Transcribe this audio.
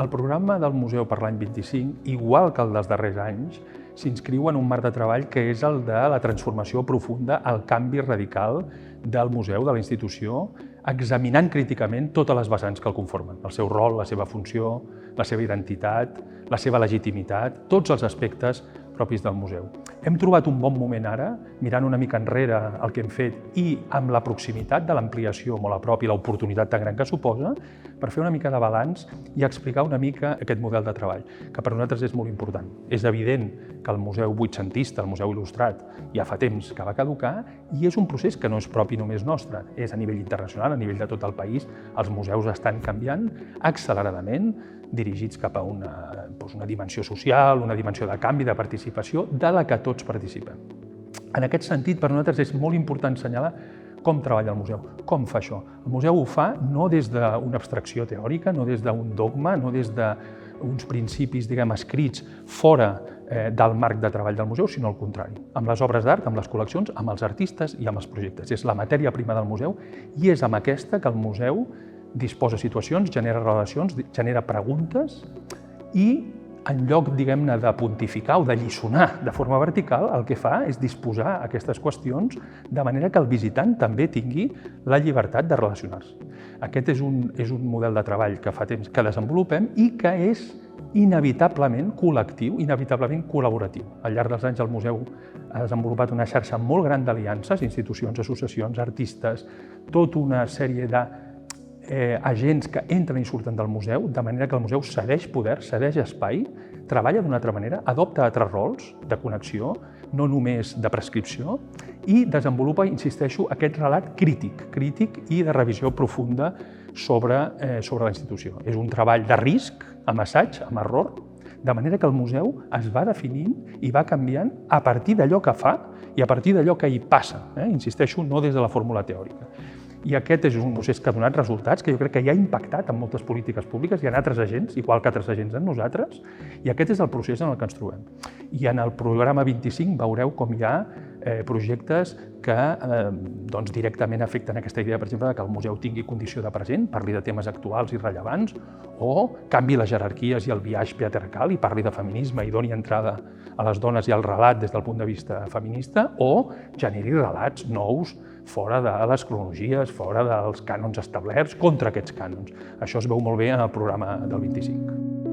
El programa del museu per l'any 25, igual que el dels darrers anys, s'inscriu en un marc de treball que és el de la transformació profunda, el canvi radical del museu, de la institució, examinant críticament totes les vessants que el conformen, el seu rol, la seva funció, la seva identitat, la seva legitimitat, tots els aspectes propis del museu. Hem trobat un bon moment ara, mirant una mica enrere el que hem fet i amb la proximitat de l'ampliació molt a prop i l'oportunitat tan gran que suposa, per fer una mica de balanç i explicar una mica aquest model de treball, que per nosaltres és molt important. És evident que el Museu Vuitcentista, el Museu Il·lustrat, ja fa temps que va caducar i és un procés que no és propi només nostre, és a nivell internacional, a nivell de tot el país. Els museus estan canviant acceleradament, dirigits cap a una dimensió social, una dimensió de canvi, de participació, de la que tots participem. En aquest sentit, per nosaltres és molt important assenyalar com treballa el museu, com fa això. El museu ho fa no des d'una abstracció teòrica, no des d'un dogma, no des d'uns principis, escrits fora del marc de treball del museu, sinó al contrari. Amb les obres d'art, amb les col·leccions, amb els artistes i amb els projectes. És la matèria prima del museu i és amb aquesta que el museu disposa situacions, genera relacions, genera preguntes i en lloc, de pontificar o de lliçonar de forma vertical, el que fa és disposar aquestes qüestions de manera que el visitant també tingui la llibertat de relacionar-se. Aquest és un model de treball que fa temps que desenvolupem i que és inevitablement col·lectiu, inevitablement col·laboratiu. Al llarg dels anys el museu ha desenvolupat una xarxa molt gran d'aliances, institucions, associacions, artistes, tota una sèrie d'agents que entren i surten del museu, de manera que el museu cedeix poder, cedeix espai, treballa d'una altra manera, adopta altres rols de connexió, no només de prescripció, i desenvolupa, insisteixo, aquest relat crític i de revisió profunda sobre la institució. És un treball de risc, amb assaig, amb error, de manera que el museu es va definint i va canviant a partir d'allò que fa i a partir d'allò que hi passa. Insisteixo, no des de la fórmula teòrica. I aquest és un procés que ha donat resultats, que jo crec que ja ha impactat en moltes polítiques públiques, hi ha altres agents, igual que altres agents en nosaltres, i aquest és el procés en el que ens trobem. I en el programa 25 veureu com hi ha projectes que directament afecten aquesta idea, per exemple, que el museu tingui condició de present, parli de temes actuals i rellevants, o canvi les jerarquies i el biaix patriarcal i parli de feminisme i doni entrada a les dones i al relat des del punt de vista feminista, o generi relats nous fora de les cronologies, fora dels cànons establerts, contra aquests cànons. Això es veu molt bé en el programa del 25.